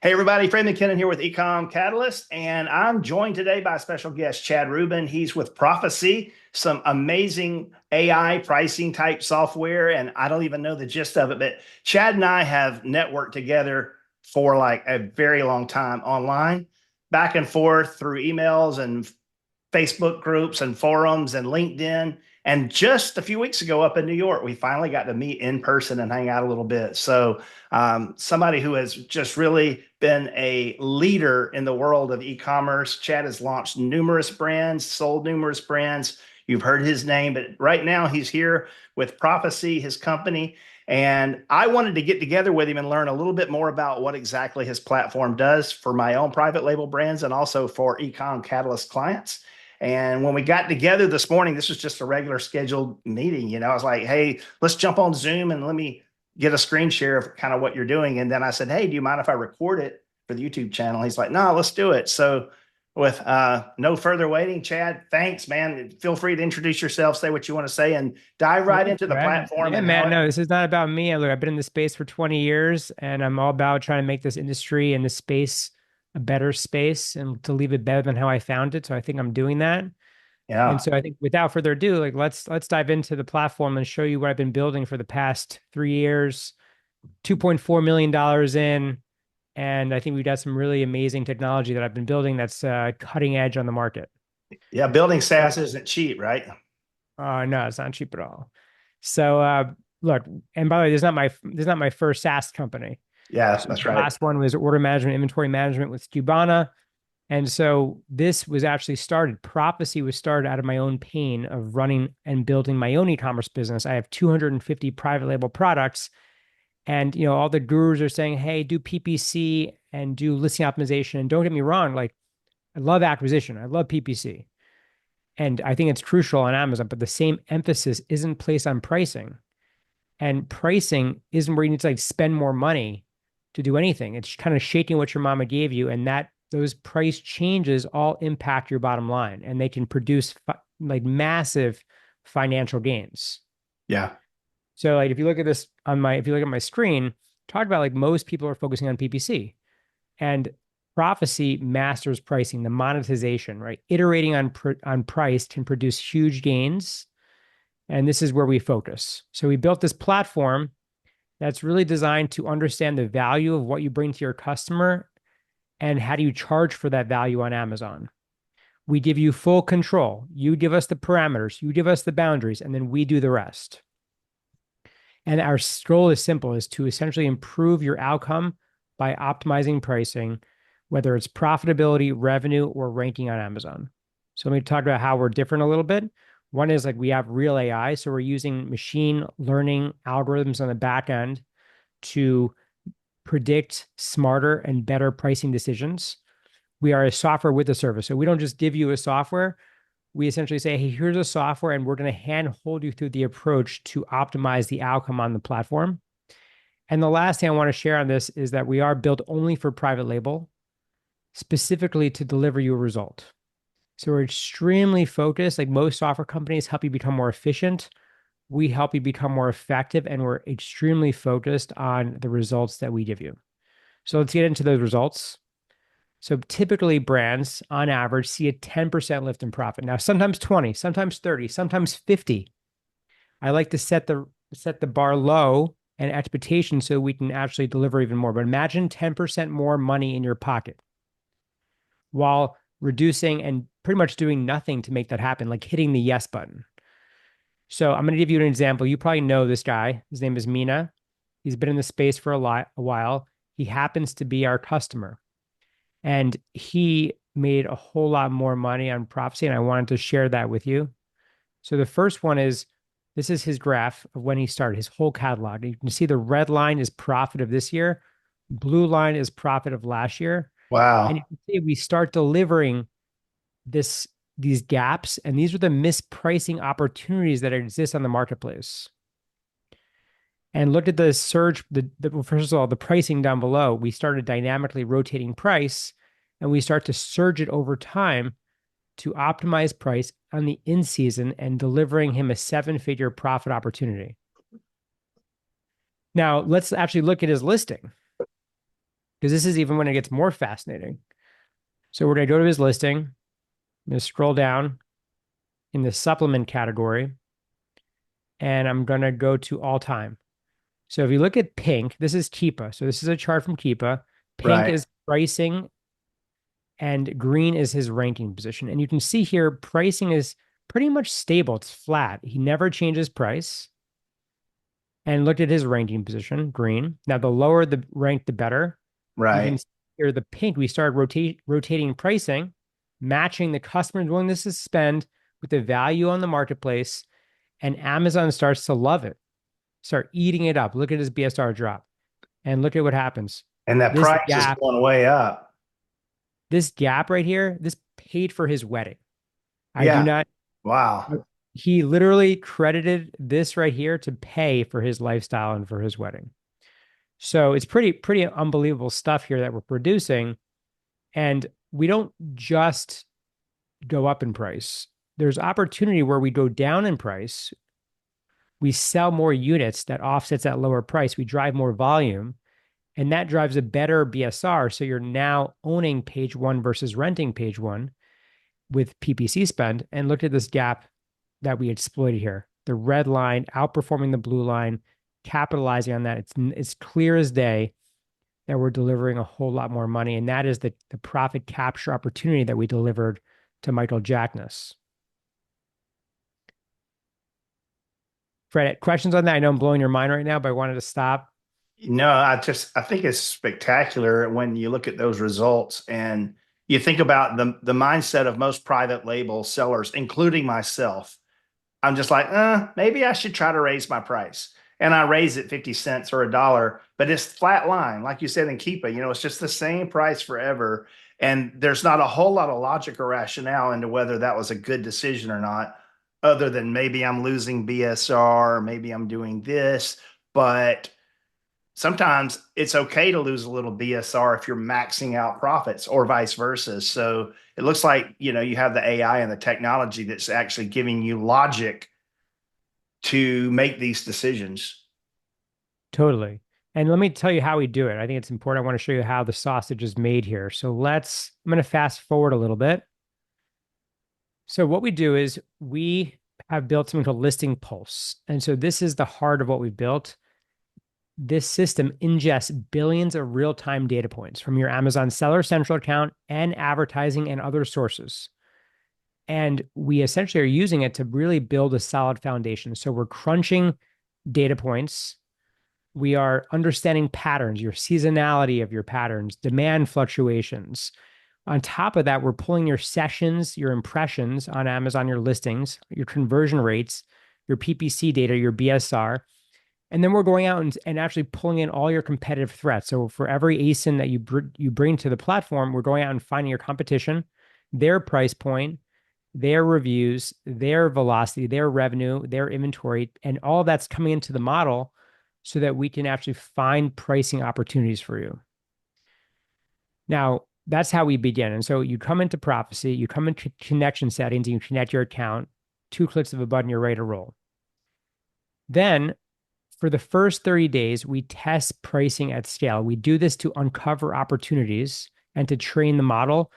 Hey everybody, Fred McKinnon here with eComCatalyst, and I'm joined today by a special guest, Chad Rubin. He's with Profasee, some amazing AI pricing type software, and I don't even know the gist of it, but Chad and I have networked together for like a very long time online, back and forth through emails and Facebook groups and forums and LinkedIn. And just a few weeks ago up in New York, we finally got to meet in person and hang out a little bit. So, somebody who has just really been a leader in the world of e-commerce. Chad has launched numerous brands, sold numerous brands. You've heard his name, but right now he's here with Profasee, his company. And I wanted to get together with him and learn a little bit more about what exactly his platform does for my own private label brands and also for eComCatalyst clients. And when we got together this morning, this was just a regular scheduled meeting. I was like, hey, let's jump on Zoom and let me get a screen share of kind of what you're doing. And then I said, hey, do you mind if I record it for the YouTube channel? He's like, no, let's do it. So with no further waiting, Chad, thanks, man. Feel free to introduce yourself, say what you want to say, and dive right into the Right. platform Yeah, and how man. it. No, this is not about me. Look, I've been in this space for 20 years and I'm all about trying to make this industry and this space a better space and to leave it better than how I found it. So I think I'm doing that. And Yeah. so I think without further ado, like let's dive into the platform and show you what I've been building for the past 3 years, $2.4 million in. And I think we've got some really amazing technology that I've been building that's cutting edge on the market. Yeah. Building SaaS isn't cheap, right? No, it's not cheap at all. So look, and by the way, this is not my first SaaS company. Yeah, So that's the right. last one was order management, inventory management with Cubana. And so this was actually started, Profasee was started out of my own pain of running and building my own e-commerce business. I have 250 private label products. And all the gurus are saying, hey, do PPC and do listing optimization. And don't get me wrong, like I love acquisition. I love PPC. And I think it's crucial on Amazon, but the same emphasis isn't placed on pricing. And pricing isn't where you need to like spend more money to do anything. It's kind of shaking what your mama gave you, and that those price changes all impact your bottom line, and they can produce like massive financial gains. Yeah. So like if you look at my screen, talk about like most people are focusing on PPC, and Profasee masters pricing, the monetization, right? Iterating on price can produce huge gains, and this is where we focus. So we built this platform that's really designed to understand the value of what you bring to your customer and how do you charge for that value on Amazon. We give you full control. You give us the parameters, you give us the boundaries, and then we do the rest. And our goal is simple, is to essentially improve your outcome by optimizing pricing, whether it's profitability, revenue, or ranking on Amazon. So let me talk about how we're different a little bit. One is like we have real AI. So we're using machine learning algorithms on the back end to predict smarter and better pricing decisions. We are a software with a service. So we don't just give you a software. We essentially say, hey, here's a software, and we're going to hand hold you through the approach to optimize the outcome on the platform. And the last thing I want to share on this is that we are built only for private label, specifically to deliver you a result. So we're extremely focused. Like most software companies help you become more efficient. We help you become more effective, and we're extremely focused on the results that we give you. So let's get into those results. So typically brands on average see a 10% lift in profit. Now, sometimes 20, sometimes 30, sometimes 50. I like to set the bar low and expectation so we can actually deliver even more. But imagine 10% more money in your pocket while reducing and pretty much doing nothing to make that happen, like hitting the yes button. So I'm going to give you an example. You probably know this guy. His name is Mina. He's been in the space for a while. He happens to be our customer. And he made a whole lot more money on Profasee, and I wanted to share that with you. So the first one is this is his graph of when he started, his whole catalog. You can see the red line is profit of this year, blue line is profit of last year. And you Wow. can see we start delivering this these gaps, and these are the mispricing opportunities that exist on the marketplace. And look at the surge, well, first of all, the pricing down below. We started dynamically rotating price, and we start to surge it over time to optimize price on the in season and delivering him a seven-figure profit opportunity. Now, let's actually look at his listing. because this is even when it gets more fascinating. So we're going to go to his listing. I'm going to scroll down in the supplement category, and I'm going to go to all time. So if you look at pink, this is Keepa. So this is a chart from Keepa. Pink Right. is pricing, and green is his ranking position. And you can see here, pricing is pretty much stable. It's flat. He never changes price. And looked at his ranking position, green. Now, the lower the rank, the better. You can Right. see here the pink, we started rotating pricing, matching the customer's willingness to spend with the value on the marketplace. And Amazon starts to love it, start eating it up. Look at his BSR drop and look at what happens. And that This price is gap, going way up. this gap right here, this paid for his wedding. I do Yeah. not, Wow. he literally credited this right here to pay for his lifestyle and for his wedding. So it's pretty unbelievable stuff here that we're producing. And we don't just go up in price. There's opportunity where we go down in price. We sell more units that offsets that lower price. We drive more volume, and that drives a better BSR. So you're now owning page one versus renting page one with PPC spend. And look at this gap that we exploited here. The red line outperforming the blue line, capitalizing on that. It's clear as day that we're delivering a whole lot more money. And that is the profit capture opportunity that we delivered to Michael Jackness. Fred, questions on that? I know I'm blowing your mind right now, but I wanted to stop. No, I think it's spectacular when you look at those results and you think about the mindset of most private label sellers, including myself. I'm just like, maybe I should try to raise my price. And I raise it 50 cents or a dollar, but it's flat line. Like you said in Keepa, it's just the same price forever. And there's not a whole lot of logic or rationale into whether that was a good decision or not, other than maybe I'm losing BSR, maybe I'm doing this. But sometimes it's okay to lose a little BSR if you're maxing out profits or vice versa. So it looks like, you have the AI and the technology that's actually giving you logic to make these decisions. Totally. And let me tell you how we do it. I think it's important. I want to show you how the sausage is made here. So I'm going to fast forward a little bit. So what we do is we have built something called Listing Pulse. And so this is the heart of what we've built. This system ingests billions of real-time data points from your Amazon Seller Central account and advertising and other sources. And we essentially are using it to really build a solid foundation. So we're crunching data points. We are understanding patterns, your seasonality of your patterns, demand fluctuations. On top of that, we're pulling your sessions, your impressions on Amazon, your listings, your conversion rates, your PPC data, your BSR. And then we're going out and actually pulling in all your competitive threats. So for every ASIN that you bring to the platform, we're going out and finding your competition, their price point, their reviews, their velocity, their revenue, their inventory, and all that's coming into the model so that we can actually find pricing opportunities for you. Now, that's how we begin. And so you come into Profasee, you come into connection settings, and you connect your account. 2 clicks of a button, you're ready to roll. Then for the first 30 days, we test pricing at scale. We do this to uncover opportunities and to train the model.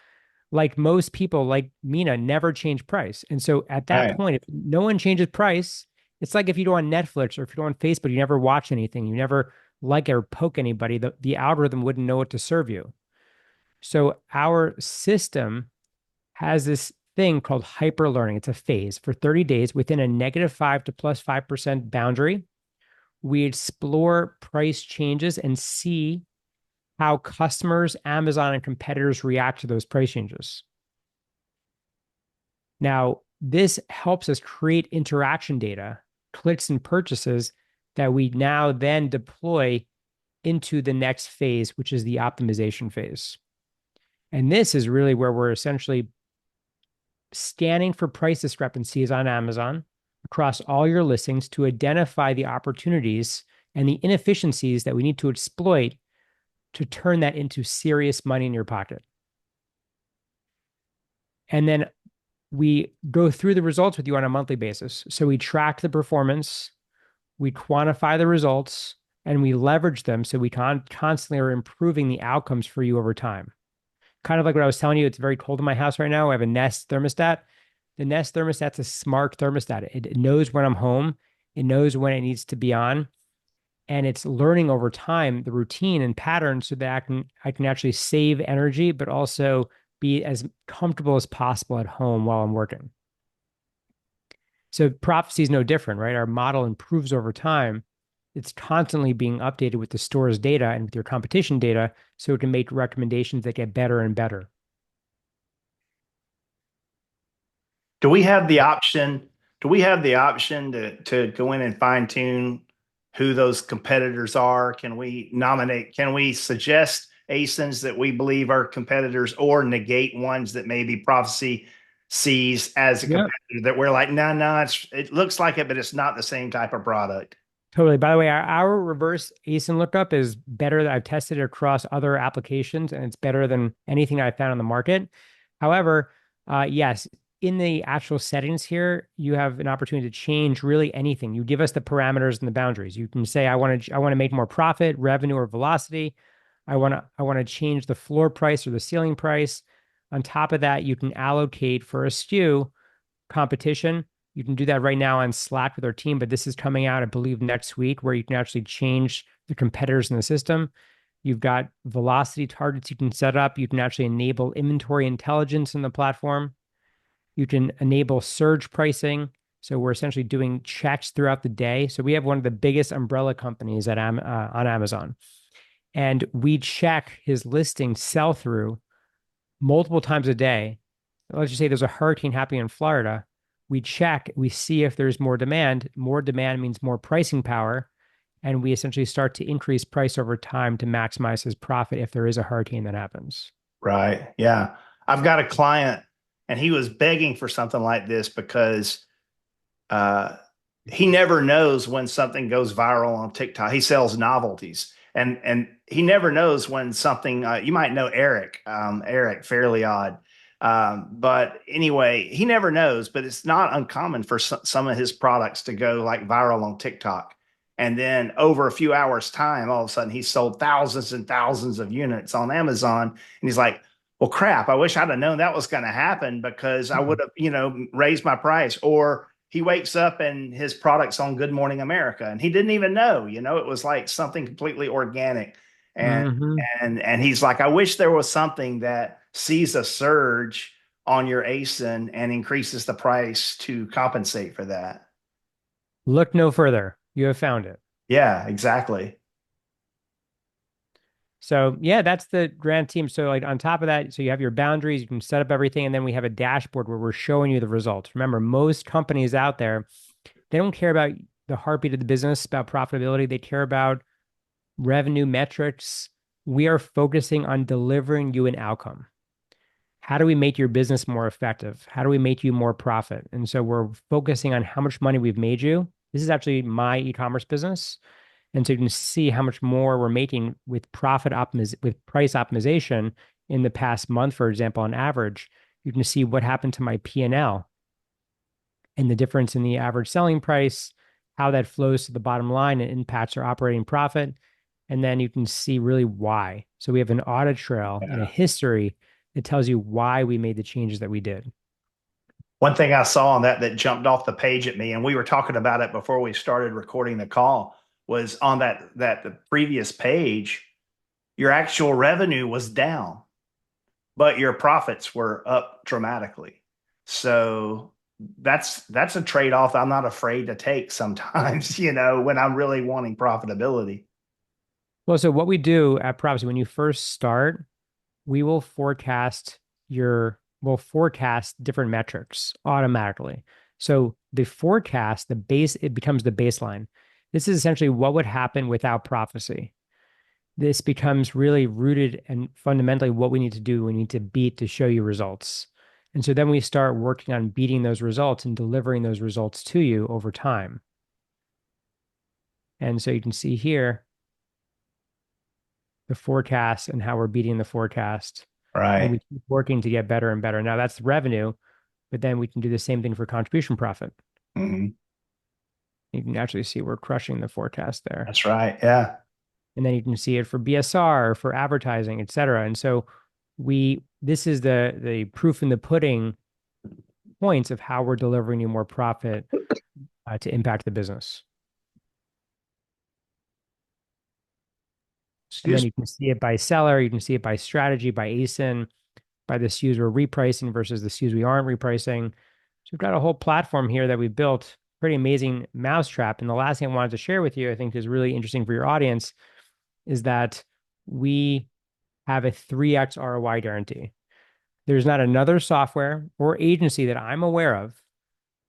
Like most people, like Mina, never change price. And so at that Right. point, if no one changes price, it's like if you go on Netflix or if you go on Facebook, you never watch anything, you never like or poke anybody, the algorithm wouldn't know what to serve you. So our system has this thing called hyper learning. It's a phase for 30 days within a -5 to +5% boundary. We explore price changes and see how customers, Amazon, and competitors react to those price changes. Now, this helps us create interaction data, clicks and purchases that we now then deploy into the next phase, which is the optimization phase. And this is really where we're essentially scanning for price discrepancies on Amazon across all your listings to identify the opportunities and the inefficiencies that we need to exploit to turn that into serious money in your pocket. And then we go through the results with you on a monthly basis. So we track the performance, we quantify the results, and we leverage them so we constantly are improving the outcomes for you over time. Kind of like what I was telling you, it's very cold in my house right now. I have a Nest thermostat. The Nest thermostat's a smart thermostat. It knows when I'm home. It knows when it needs to be on, and it's learning over time the routine and patterns so that I can actually save energy, but also be as comfortable as possible at home while I'm working. So Profasee is no different, right? Our model improves over time. It's constantly being updated with the store's data and with your competition data, so it can make recommendations that get better and better. Do we have the option? Do we have the option to go in and fine tune who those competitors are? Can we nominate? Can we suggest ASINs that we believe are competitors, or negate ones that maybe Profasee sees as a Yeah, competitor that we're like, no, no, it looks like it, but it's not the same type of product. totally. By the way, our reverse ASIN lookup is better. I've tested it across other applications, and it's better than anything I found on the market. However, yes, in the actual settings here, you have an opportunity to change really anything. You give us the parameters and the boundaries. You can say, I want to make more profit, revenue, or velocity. I want to change the floor price or the ceiling price. On top of that, you can allocate for a SKU competition. You can do that right now on Slack with our team, but this is coming out, I believe, next week, where you can actually change the competitors in the system. You've got velocity targets you can set up. You can actually enable inventory intelligence in the platform. You can enable surge pricing. So we're essentially doing checks throughout the day. So we have one of the biggest umbrella companies on Amazon, and we check his listing sell through multiple times a day. Let's just say there's a hurricane happening in Florida. We check, we see if there's more demand. More demand means more pricing power. And we essentially start to increase price over time to maximize his profit if there is a hurricane that happens. Right. Yeah. I've got a client and he was begging for something like this because uh, he never knows when something goes viral on TikTok. He sells novelties, and he never knows when something. You might know Eric, Eric, Fairly Odd, but anyway, he never knows. But it's not uncommon for some of his products to go like viral on TikTok, and then over a few hours' time, all of a sudden he's sold thousands and thousands of units on Amazon, and he's like, well, crap, I wish I'd have known that was going to happen because I would have, raised my price. Or he wakes up and his product's on Good Morning America and he didn't even know, it was like something completely organic. And Mm-hmm. and he's like, I wish there was something that sees a surge on your ASIN and increases the price to compensate for that. Look no further. You have found it. Yeah, exactly. So yeah, that's the grand team. So like on top of that, so you have your boundaries, you can set up everything, and then we have a dashboard where we're showing you the results. Remember, most companies out there, they don't care about the heartbeat of the business, about profitability. They care about revenue metrics. We are focusing on delivering you an outcome. How do we make your business more effective? How do we make you more profit? And so we're focusing on how much money we've made you. This is actually my e-commerce business. And so you can see how much more we're making with with price optimization in the past month, for example, on average. You can see what happened to my P&L and the difference in the average selling price, how that flows to the bottom line and impacts our operating profit. And then you can see really why. So we have an audit trail and a Yeah. history that tells you why we made the changes that we did. One thing I saw on that jumped off the page at me, and we were talking about it before we started recording the call, was on that the previous page, your actual revenue was down, but your profits were up dramatically. So that's a trade-off I'm not afraid to take sometimes, when I'm really wanting profitability. Well, so what we do at Prophecy, when you first start, we will we'll forecast different metrics automatically. So the forecast, it becomes the baseline. This is essentially what would happen without prophecy. This becomes really rooted and fundamentally what we need to do. We need to beat to show you results. And so then we start working on beating those results and delivering those results to you over time. And so you can see here the forecast and how we're beating the forecast. And we Right. keep working to get better and better. Now that's revenue, but then we can do the same thing for contribution profit. Mhm. You can actually see we're crushing the forecast there. That's right. Yeah. And then you can see it for BSR, for advertising, et cetera. And so this is the proof in the pudding points of how we're delivering you more profit to impact the business. And then Excuse me. you can see it by seller, you can see it by strategy, by ASIN, by the SKUs we're repricing versus the SKUs we aren't repricing. So we've got a whole platform here that we built, pretty amazing mousetrap. And the last thing I wanted to share with you, I think is really interesting for your audience, is that we have a 3x ROI guarantee. There's not another software or agency that I'm aware of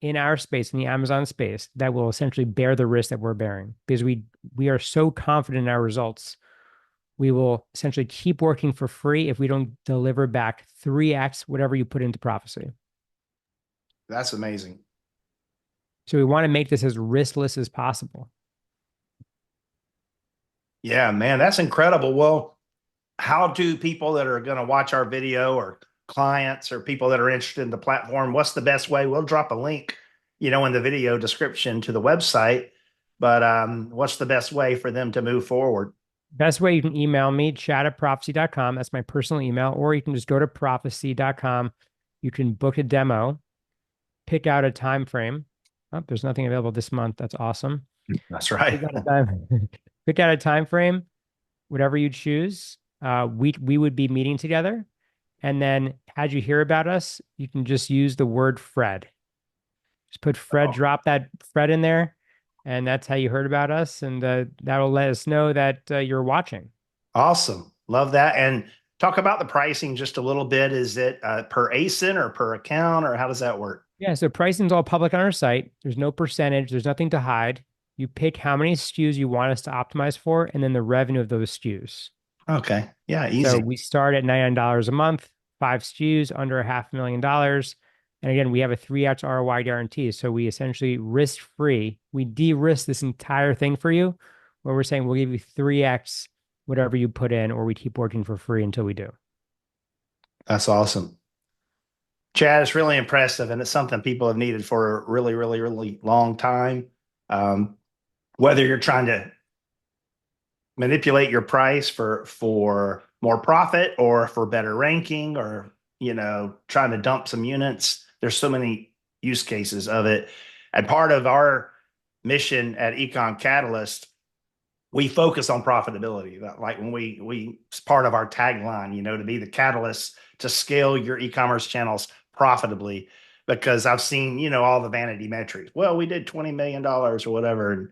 in our space, in the Amazon space, that will essentially bear the risk that we're bearing because we are so confident in our results. We will essentially keep working for free if we don't deliver back 3x whatever you put into Profasee. That's amazing. So we want to make this as riskless as possible. Yeah, man, that's incredible. Well, how do people that are going to watch our video or clients or people that are interested in the platform, what's the best way? We'll drop a link, in the video description to the website, but what's the best way for them to move forward? Best way, you can email me, chad@profasee.com. That's my personal email, or you can just go to profasee.com. You can book a demo, pick out a time frame. Oh, there's nothing available this month. That's awesome. That's right. Pick out a time frame, whatever you choose. We would be meeting together. And then had you hear about us, you can just use the word Fred. Just put Fred, drop that Fred in there. And that's how you heard about us. And that'll let us know that you're watching. Awesome. Love that. And talk about the pricing just a little bit. Is it per ASIN or per account, or how does that work? Yeah, so pricing's all public on our site. There's no percentage, there's nothing to hide. You pick how many SKUs you want us to optimize for, and then the revenue of those SKUs. Okay. Yeah, So easy. we start at $99 a month, 5 SKUs, under $500,000. And again, we have a 3x ROI guarantee. So we essentially risk free. We de-risk this entire thing for you, where we're saying we'll give you 3x whatever you put in, or we keep working for free until we do. That's awesome. Chad, it's really impressive, and it's something people have needed for a really, really, really long time. Um, whether you're trying to manipulate your price for more profit or for better ranking, or trying to dump some units, there's so many use cases of it. And part of our mission at eComCatalyst, we focus on profitability. Like when it's part of our tagline, to be the catalyst to scale your e-commerce channels profitably. Because I've seen, all the vanity metrics. Well, we did $20 million or whatever. And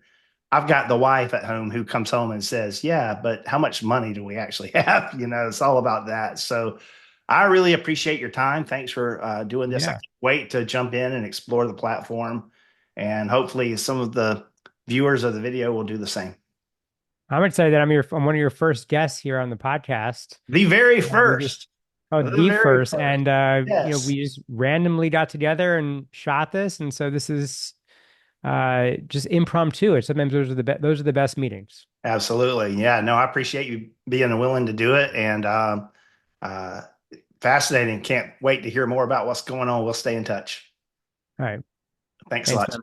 I've got the wife at home who comes home and says, yeah, but how much money do we actually have? It's all about that. So I really appreciate your time. Thanks for doing this. I Yeah. can't wait to jump in and explore the platform. And hopefully some of the viewers of the video will do the same. I'm excited that I'm one of your first guests here on the podcast. The very We just first. The the very first, first. and Yes. we just randomly got together and shot this, and so this is just impromptu. It's sometimes those are the best meetings. Absolutely. Yeah. No, I appreciate you being willing to do it, and uh, fascinating. Can't wait to hear more about what's going on. We'll stay in touch. All right, Thanks a thanks, lot. man.